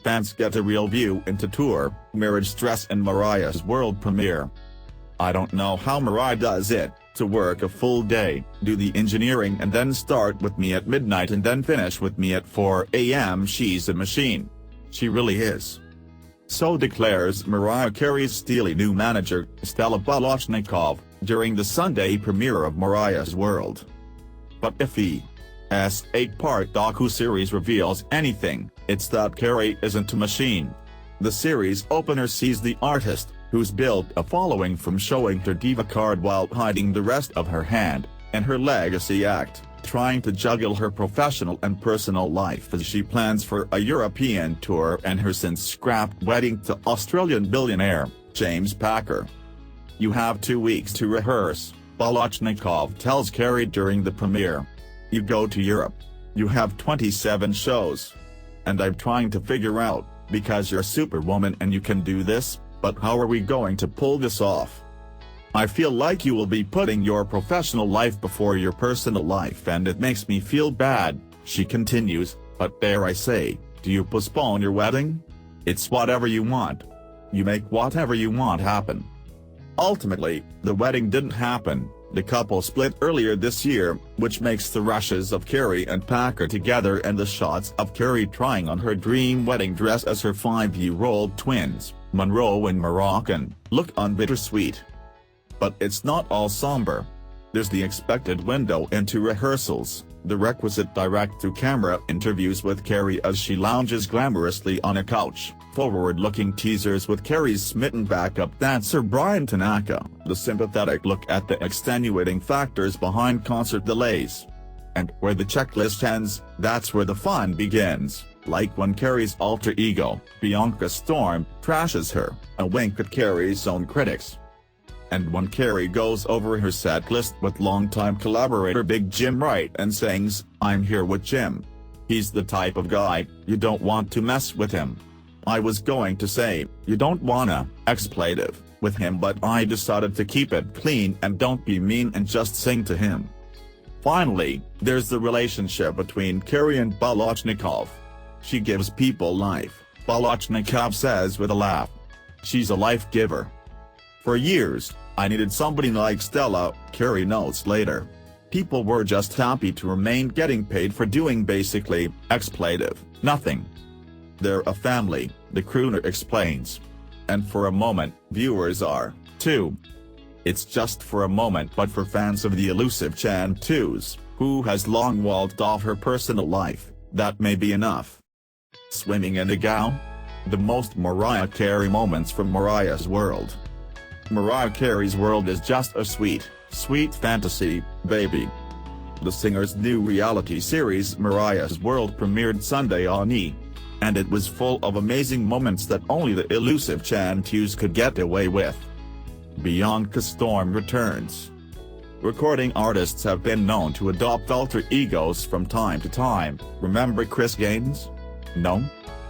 Fans get a real view into tour, marriage stress and Mariah's world premiere. I don't know how Mariah does it, to work a full day, do the engineering and then start with me at midnight and then finish with me at 4 a.m. She's a machine. She really is. So declares Mariah Carey's steely new manager, Stella Balochnikov, during the Sunday premiere of Mariah's World. But if the 8-part docu-series reveals anything, it's that Carey isn't a machine. The series opener sees the artist, who's built a following from showing her diva card while hiding the rest of her hand, and her legacy act, trying to juggle her professional and personal life as she plans for a European tour and her since-scrapped wedding to Australian billionaire, James Packer. "You have 2 weeks to rehearse," Balochnikov tells Carey during the premiere. "You go to Europe. You have 27 shows. And I'm trying to figure out, because you're Superwoman and you can do this, but how are we going to pull this off? I feel like you will be putting your professional life before your personal life and it makes me feel bad," she continues, "but dare I say, do you postpone your wedding? It's whatever you want. You make whatever you want happen." Ultimately, the wedding didn't happen. The couple split earlier this year, which makes the rushes of Carey and Packer together and the shots of Carey trying on her dream wedding dress as her 5-year-old twins, Monroe and Moroccan, look bittersweet. But it's not all somber. There's the expected window into rehearsals, the requisite direct-to-camera interviews with Carey as she lounges glamorously on a couch, forward-looking teasers with Carey's smitten backup dancer Brian Tanaka, the sympathetic look at the extenuating factors behind concert delays. And where the checklist ends, that's where the fun begins, like when Carey's alter ego, Bianca Storm, trashes her, a wink at Carey's own critics. And when Carey goes over her set list with longtime collaborator Big Jim Wright and sings, "I'm here with Jim. He's the type of guy, you don't want to mess with him. I was going to say, you don't wanna, expletive, with him but I decided to keep it clean and don't be mean and just sing to him." Finally, there's the relationship between Carey and Balochnikov. "She gives people life," Balochnikov says with a laugh. "She's a life giver. For years, I needed somebody like Stella," Carey notes later. "People were just happy to remain getting paid for doing basically, expletive, nothing. They're a family," the crooner explains. And for a moment, viewers are, too. It's just for a moment, but for fans of the elusive Chan 2's, who has long walled off her personal life, that may be enough. Swimming in a gown? The most Mariah Carey moments from Mariah's World. Mariah Carey's World is just a sweet, sweet fantasy, baby. The singer's new reality series Mariah's World premiered Sunday on E! And it was full of amazing moments that only the elusive Chan 2's could get away with. Bianca Storm returns. Recording artists have been known to adopt alter egos from time to time, remember Chris Gaines? No?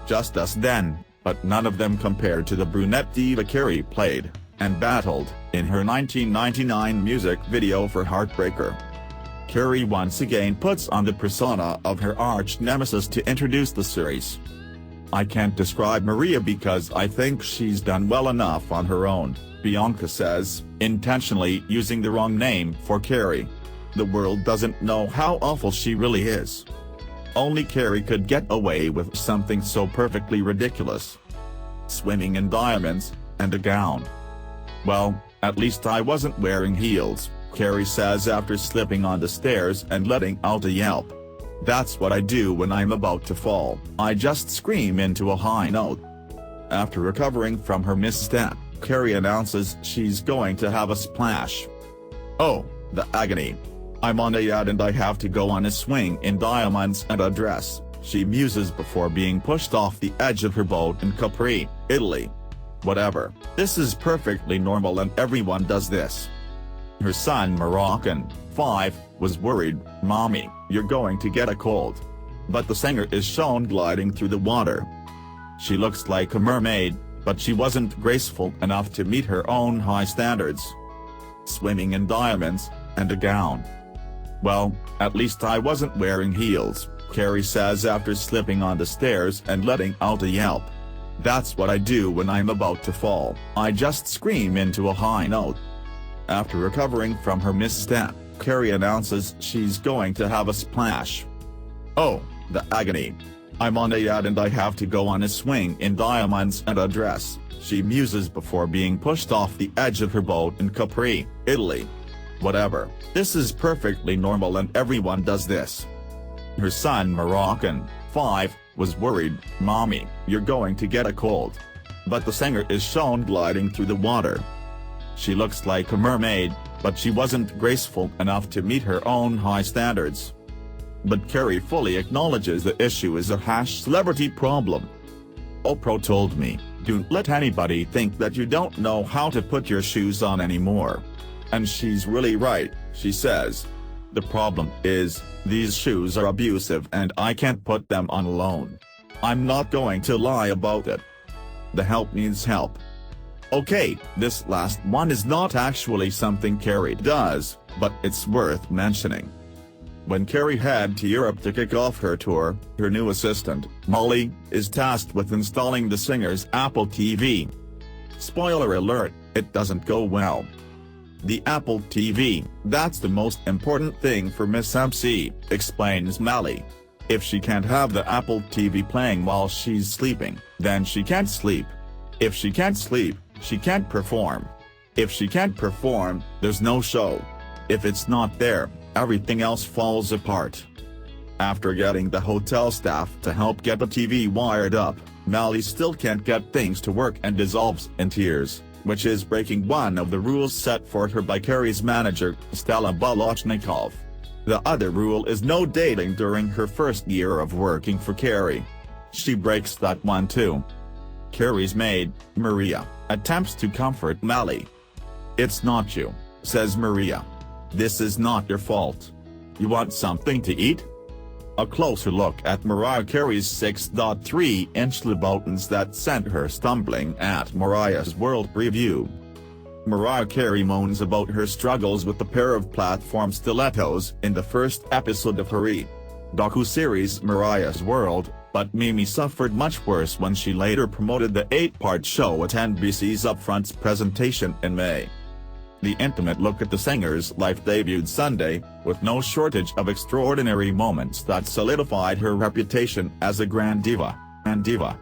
Just us then, but none of them compared to the brunette diva Carey played and battled in her 1999 music video for Heartbreaker. Carey once again puts on the persona of her arch-nemesis to introduce the series. "I can't describe Maria because I think she's done well enough on her own," Bianca says, intentionally using the wrong name for Carey. "The world doesn't know how awful she really is. Only Carey could get away with something so perfectly ridiculous. Swimming in diamonds, and a gown. Well, at least I wasn't wearing heels," Carey says after slipping on the stairs and letting out a yelp. "That's what I do when I'm about to fall, I just scream into a high note." After recovering from her misstep, Carey announces she's going to have a splash. "Oh, the agony. I'm on a yacht and I have to go on a swing in diamonds and a dress," she muses before being pushed off the edge of her boat in Capri, Italy. "Whatever, this is perfectly normal and everyone does this." Her son Moroccan, 5, was worried, "Mommy, you're going to get a cold." But the singer is shown gliding through the water. She looks like a mermaid, but she wasn't graceful enough to meet her own high standards. Swimming in diamonds, and a gown. "Well, at least I wasn't wearing heels," Carey says after slipping on the stairs and letting out a yelp. "That's what I do when I'm about to fall, I just scream into a high note." After recovering from her misstep, Carey announces she's going to have a splash. "Oh, the agony. I'm on a yacht and I have to go on a swing in diamonds and a dress," she muses before being pushed off the edge of her boat in Capri, Italy. "Whatever, this is perfectly normal and everyone does this." Her son Moroccan, 5, was worried, "Mommy, you're going to get a cold." But the singer is shown gliding through the water. She looks like a mermaid, but she wasn't graceful enough to meet her own high standards. But Carey fully acknowledges the issue is a celebrity problem. "Oprah told me, don't let anybody think that you don't know how to put your shoes on anymore. And she's really right," she says. "The problem is, these shoes are abusive and I can't put them on alone. I'm not going to lie about it. The help needs help." Okay, this last one is not actually something Carey does, but it's worth mentioning. When Carey head to Europe to kick off her tour, her new assistant, Molly, is tasked with installing the singer's Apple TV. Spoiler alert, it doesn't go well. "The Apple TV, that's the most important thing for Miss MC," explains Molly. "If she can't have the Apple TV playing while she's sleeping, then she can't sleep. If she can't sleep, she can't perform. If she can't perform, there's no show. If it's not there, everything else falls apart." After getting the hotel staff to help get the TV wired up, Molly still can't get things to work and dissolves in tears, which is breaking one of the rules set for her by Carey's manager, Stella Bolochnikov. The other rule is no dating during her first year of working for Carey. She breaks that one too. Carey's maid, Maria, attempts to comfort Molly. "It's not you," says Maria. "This is not your fault. You want something to eat?" A closer look at Mariah Carey's 6.3-inch Louboutins that sent her stumbling at Mariah's World preview. Mariah Carey moans about her struggles with the pair of platform stilettos in the first episode of her docu-series Mariah's World, but Mimi suffered much worse when she later promoted the 8-part show at NBC's Upfronts presentation in May. The intimate look at the singer's life debuted Sunday, with no shortage of extraordinary moments that solidified her reputation as a grand diva.